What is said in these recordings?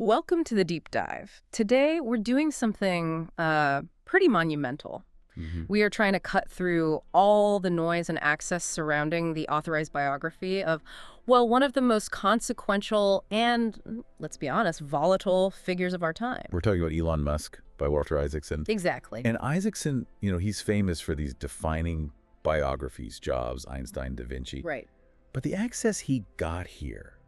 Welcome to the deep dive. Today, we're doing something pretty monumental. We are trying to cut through all the noise and access surrounding the authorized biography of, well, one of the most consequential and, let's be honest, volatile figures of our time. We're talking about Elon Musk by Walter Isaacson. Exactly. And Isaacson, he's famous for these defining biographies, Jobs, Einstein, Da Vinci. Right. But the access he got here,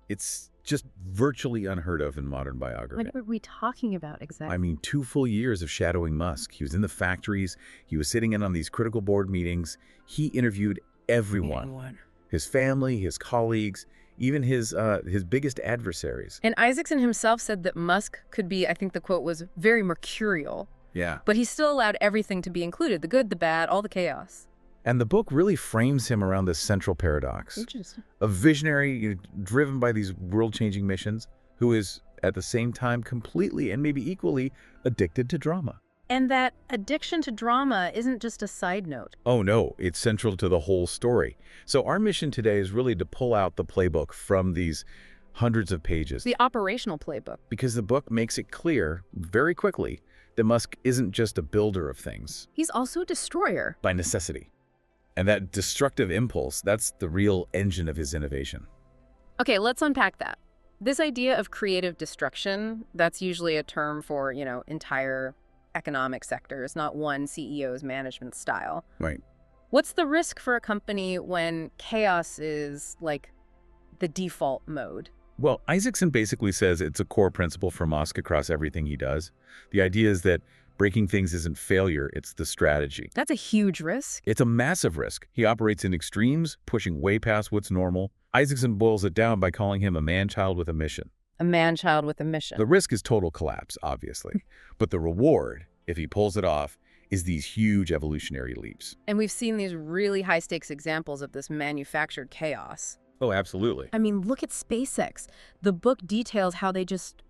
it's just virtually unheard of in modern biography. What were we talking about exactly? I mean, 2 full years of shadowing Musk. He was in the factories. He was sitting in on these critical board meetings. He interviewed everyone. His family, his colleagues, even his biggest adversaries. And Isaacson himself said that Musk could be, I think the quote was, very mercurial. Yeah. But he still allowed everything to be included, the good, the bad, all the chaos. And the book really frames him around this central paradox. Interesting. A visionary driven by these world-changing missions who is, at the same time, completely and maybe equally addicted to drama. And that addiction to drama isn't just a side note. Oh, no, it's central to the whole story. So our mission today is really to pull out the playbook from these hundreds of pages. The operational playbook. Because the book makes it clear, very quickly, that Musk isn't just a builder of things. He's also a destroyer. By necessity. And that destructive impulse, that's the real engine of his innovation. Okay, let's unpack that. This idea of creative destruction, that's usually a term for, entire economic sectors, not one CEO's management style. Right. What's the risk for a company when chaos is, like, the default mode? Well, Isaacson basically says it's a core principle for Musk across everything he does. The idea is that breaking things isn't failure, it's the strategy. That's a huge risk. It's a massive risk. He operates in extremes, pushing way past what's normal. Isaacson boils it down by calling him a man-child with a mission. A man-child with a mission. The risk is total collapse, obviously. But the reward, if he pulls it off, is these huge evolutionary leaps. And we've seen these really high-stakes examples of this manufactured chaos. Oh, absolutely. I mean, look at SpaceX. The book details how they just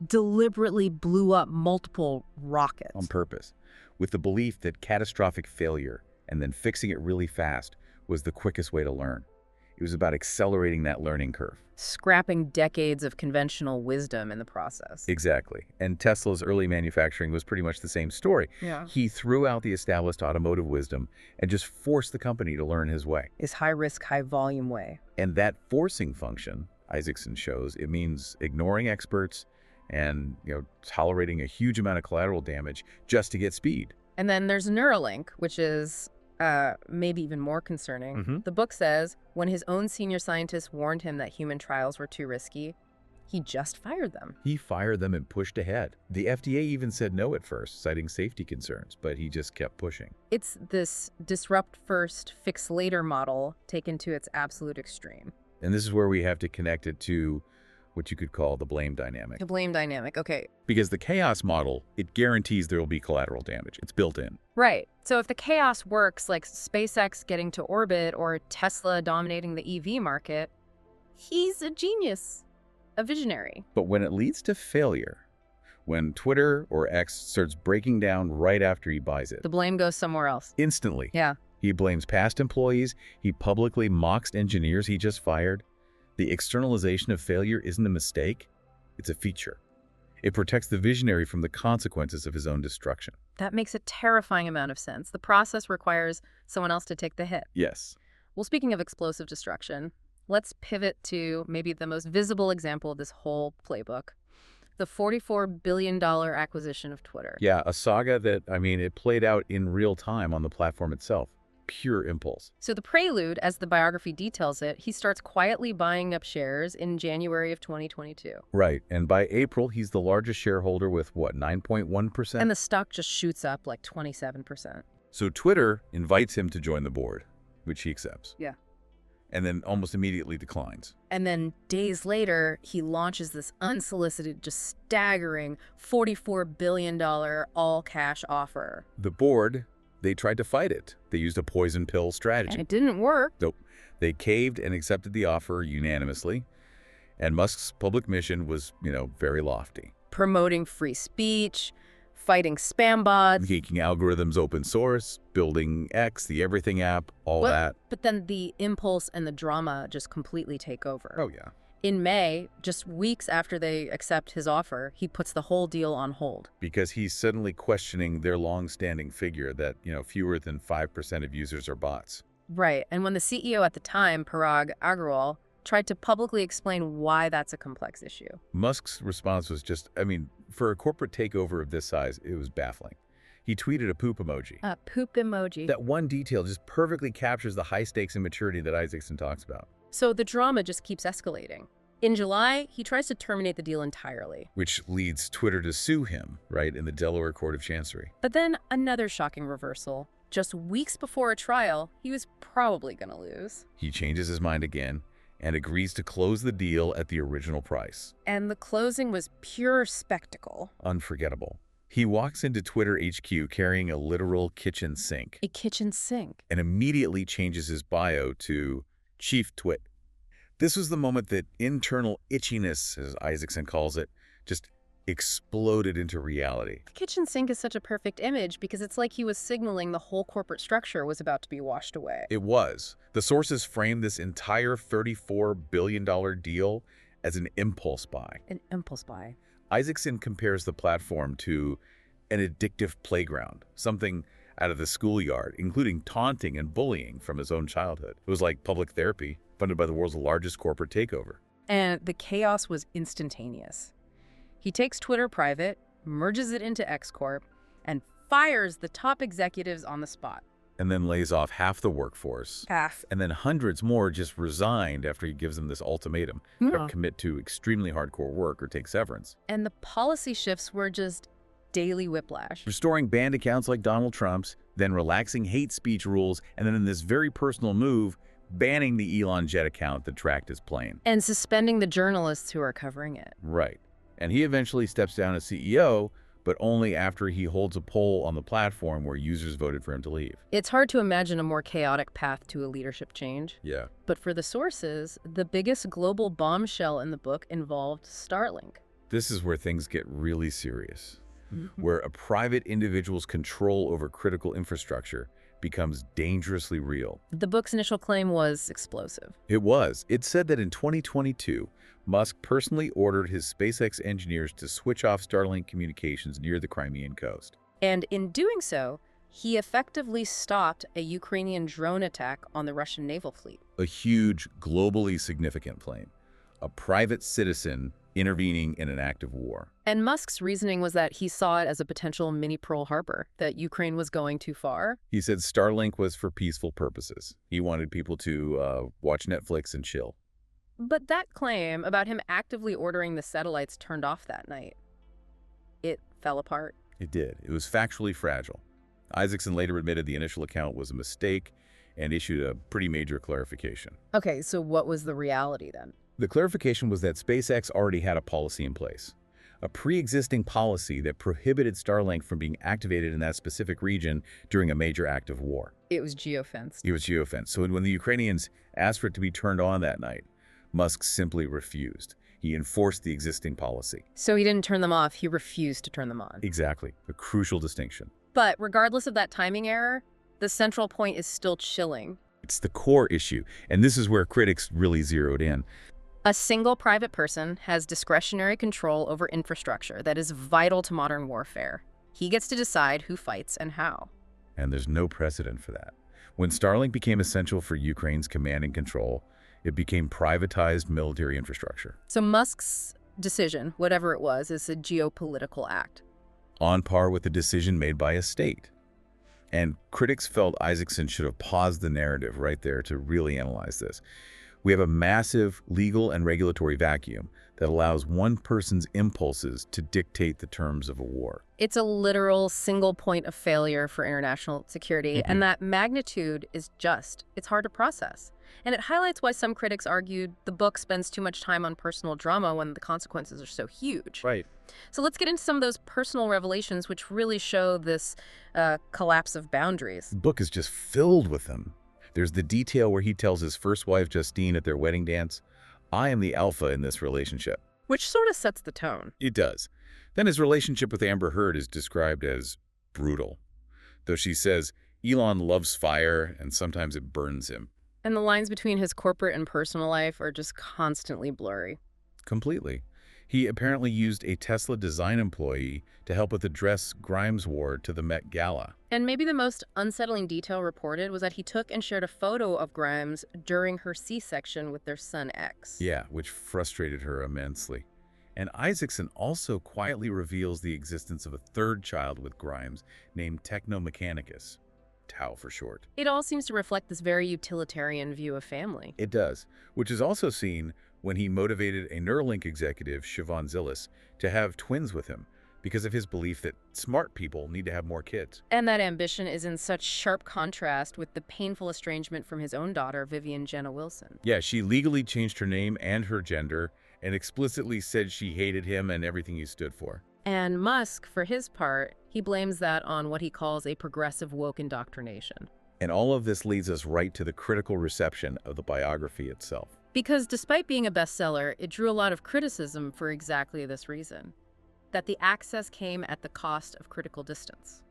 deliberately blew up multiple rockets. On purpose, with the belief that catastrophic failure and then fixing it really fast was the quickest way to learn. It was about accelerating that learning curve. Scrapping decades of conventional wisdom in the process. Exactly. And Tesla's early manufacturing was pretty much the same story. Yeah. He threw out the established automotive wisdom and just forced the company to learn his way. His high-risk, high-volume way. And that forcing function, Isaacson shows, it means ignoring experts and tolerating a huge amount of collateral damage just to get speed. And then there's Neuralink, which is maybe even more concerning. The book says when his own senior scientists warned him that human trials were too risky, he just fired them. He fired them and pushed ahead. The FDA even said no at first, citing safety concerns, but he just kept pushing. It's this disrupt first, fix later model taken to its absolute extreme. And this is where we have to connect it to what you could call the blame dynamic. The blame dynamic, okay. Because the chaos model, it guarantees there will be collateral damage. It's built in. Right. So if the chaos works, like SpaceX getting to orbit or Tesla dominating the EV market, he's a genius, a visionary. But when it leads to failure, when Twitter or X starts breaking down right after he buys it, the blame goes somewhere else. Instantly. Yeah. He blames past employees. He publicly mocks engineers he just fired. The externalization of failure isn't a mistake, it's a feature. It protects the visionary from the consequences of his own destruction. That makes a terrifying amount of sense. The process requires someone else to take the hit. Yes. Well, speaking of explosive destruction, let's pivot to maybe the most visible example of this whole playbook, the $44 billion acquisition of Twitter. Yeah, a saga that, it played out in real time on the platform itself. Pure impulse. So the prelude, as the biography details it, he starts quietly buying up shares in January of 2022. Right. And by April, he's the largest shareholder with, 9.1%? And the stock just shoots up like 27%. So Twitter invites him to join the board, which he accepts. Yeah. And then almost immediately declines. And then days later, he launches this unsolicited, just staggering $44 billion all-cash offer. The board, they tried to fight it. They used a poison pill strategy. And it didn't work. Nope. They caved and accepted the offer unanimously. And Musk's public mission was, very lofty. Promoting free speech, fighting spam bots. Making algorithms open source, building X, the everything app, all that. But then the impulse and the drama just completely take over. Oh, yeah. In May, just weeks after they accept his offer, he puts the whole deal on hold. Because he's suddenly questioning their long-standing figure that, fewer than 5% of users are bots. Right, and when the CEO at the time, Parag Agrawal, tried to publicly explain why that's a complex issue. Musk's response was just, for a corporate takeover of this size, it was baffling. He tweeted a poop emoji. A poop emoji. That one detail just perfectly captures the high stakes and maturity that Isaacson talks about. So the drama just keeps escalating. In July, he tries to terminate the deal entirely. Which leads Twitter to sue him, right, in the Delaware Court of Chancery. But then another shocking reversal. Just weeks before a trial, he was probably going to lose. He changes his mind again and agrees to close the deal at the original price. And the closing was pure spectacle. Unforgettable. He walks into Twitter HQ carrying a literal kitchen sink. A kitchen sink. And immediately changes his bio to Chief Twit. This was the moment that internal itchiness, as Isaacson calls it, just exploded into reality. The kitchen sink is such a perfect image because it's like he was signaling the whole corporate structure was about to be washed away. It was. The sources framed this entire $34 billion deal as an impulse buy. An impulse buy. Isaacson compares the platform to an addictive playground, something out of the schoolyard, including taunting and bullying from his own childhood. It was like public therapy, funded by the world's largest corporate takeover. And the chaos was instantaneous. He takes Twitter private, merges it into X Corp, and fires the top executives on the spot. And then lays off half the workforce. Half. And then hundreds more just resigned after he gives them this ultimatum. Commit to extremely hardcore work or take severance. And the policy shifts were just daily whiplash. Restoring banned accounts like Donald Trump's, then relaxing hate speech rules, and then in this very personal move, banning the Elon Jet account that tracked his plane. And suspending the journalists who are covering it. Right. And he eventually steps down as CEO, but only after he holds a poll on the platform where users voted for him to leave. It's hard to imagine a more chaotic path to a leadership change. Yeah. But for the sources, the biggest global bombshell in the book involved Starlink. This is where things get really serious, where a private individual's control over critical infrastructure becomes dangerously real. The book's initial claim was explosive. It was. It said that in 2022, Musk personally ordered his SpaceX engineers to switch off Starlink communications near the Crimean coast. And in doing so, he effectively stopped a Ukrainian drone attack on the Russian naval fleet. A huge, globally significant claim. A private citizen intervening in an act of war. And Musk's reasoning was that he saw it as a potential mini Pearl Harbor, that Ukraine was going too far. He said Starlink was for peaceful purposes. He wanted people to watch Netflix and chill. But that claim about him actively ordering the satellites turned off that night. It fell apart. It did. It was factually fragile. Isaacson later admitted the initial account was a mistake and issued a pretty major clarification. Okay, so what was the reality then? The clarification was that SpaceX already had a policy in place, a pre-existing policy that prohibited Starlink from being activated in that specific region during a major act of war. It was geofenced. It was geofenced. So when the Ukrainians asked for it to be turned on that night, Musk simply refused. He enforced the existing policy. So he didn't turn them off, he refused to turn them on. Exactly. A crucial distinction. But regardless of that timing error, the central point is still chilling. It's the core issue, and this is where critics really zeroed in. A single private person has discretionary control over infrastructure that is vital to modern warfare. He gets to decide who fights and how. And there's no precedent for that. When Starlink became essential for Ukraine's command and control, it became privatized military infrastructure. So Musk's decision, whatever it was, is a geopolitical act. On par with the decision made by a state. And critics felt Isaacson should have paused the narrative right there to really analyze this. We have a massive legal and regulatory vacuum that allows one person's impulses to dictate the terms of a war. It's a literal single point of failure for international security, and that magnitude is it's hard to process. And it highlights why some critics argued the book spends too much time on personal drama when the consequences are so huge. Right. So let's get into some of those personal revelations which really show this collapse of boundaries. The book is just filled with them. There's the detail where he tells his first wife, Justine, at their wedding dance, "I am the alpha in this relationship." Which sort of sets the tone. It does. Then his relationship with Amber Heard is described as brutal, though she says Elon loves fire and sometimes it burns him. And the lines between his corporate and personal life are just constantly blurry. Completely. He apparently used a Tesla design employee to help with the dress Grimes wore to the Met Gala. And maybe the most unsettling detail reported was that he took and shared a photo of Grimes during her C-section with their son X. Yeah, which frustrated her immensely. And Isaacson also quietly reveals the existence of a third child with Grimes named Technomechanicus, Tau for short. It all seems to reflect this very utilitarian view of family. It does, which is also seen when he motivated a Neuralink executive, Siobhan Zillis, to have twins with him because of his belief that smart people need to have more kids. And that ambition is in such sharp contrast with the painful estrangement from his own daughter, Vivian Jenna Wilson. Yeah, she legally changed her name and her gender and explicitly said she hated him and everything he stood for. And Musk, for his part, he blames that on what he calls a progressive woke indoctrination. And all of this leads us right to the critical reception of the biography itself. Because despite being a bestseller, it drew a lot of criticism for exactly this reason, that the access came at the cost of critical distance.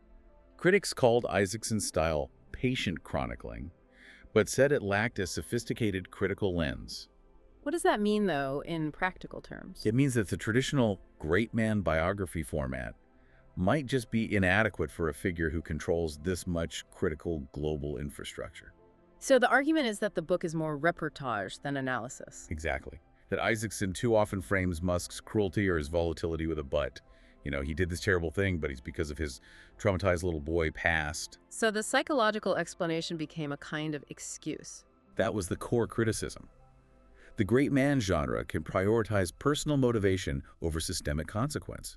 Critics called Isaacson's style patient chronicling, but said it lacked a sophisticated critical lens. What does that mean, though, in practical terms? It means that the traditional great man biography format might just be inadequate for a figure who controls this much critical global infrastructure. So the argument is that the book is more reportage than analysis. Exactly. That Isaacson too often frames Musk's cruelty or his volatility with a but. You know, he did this terrible thing, but it's because of his traumatized little boy past. So the psychological explanation became a kind of excuse. That was the core criticism. The great man genre can prioritize personal motivation over systemic consequence.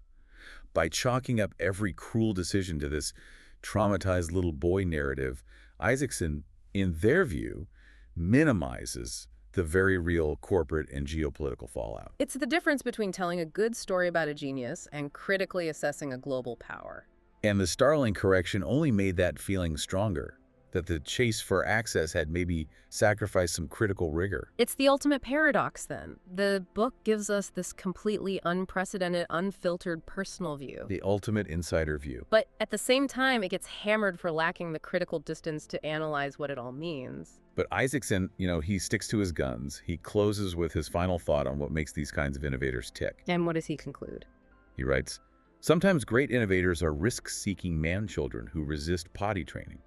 By chalking up every cruel decision to this traumatized little boy narrative, Isaacson, in their view, minimizes the very real corporate and geopolitical fallout. It's the difference between telling a good story about a genius and critically assessing a global power. And the Starling correction only made that feeling stronger, that the chase for access had maybe sacrificed some critical rigor. It's the ultimate paradox, then. The book gives us this completely unprecedented, unfiltered personal view. The ultimate insider view. But at the same time, it gets hammered for lacking the critical distance to analyze what it all means. But Isaacson, he sticks to his guns. He closes with his final thought on what makes these kinds of innovators tick. And what does he conclude? He writes, "Sometimes great innovators are risk-seeking man-children who resist potty training.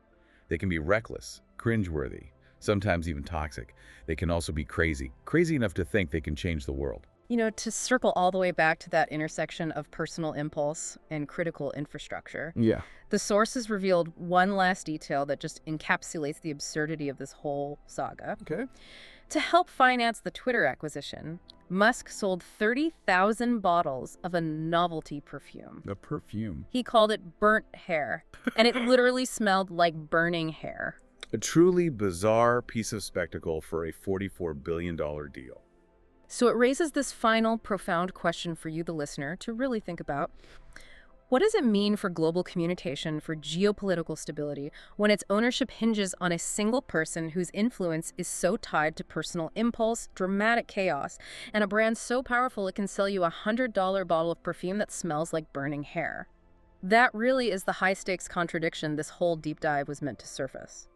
They can be reckless, cringeworthy, sometimes even toxic. They can also be crazy enough to think they can change the world." To circle all the way back to that intersection of personal impulse and critical infrastructure, Yeah. the sources revealed one last detail that just encapsulates the absurdity of this whole saga. Okay. To help finance the Twitter acquisition, Musk sold 30,000 bottles of a novelty perfume. The perfume. He called it burnt hair, and it literally smelled like burning hair. A truly bizarre piece of spectacle for a $44 billion deal. So it raises this final, profound question for you, the listener, to really think about. What does it mean for global communication, for geopolitical stability, when its ownership hinges on a single person whose influence is so tied to personal impulse, dramatic chaos, and a brand so powerful it can sell you a $100 bottle of perfume that smells like burning hair? That really is the high-stakes contradiction this whole deep dive was meant to surface.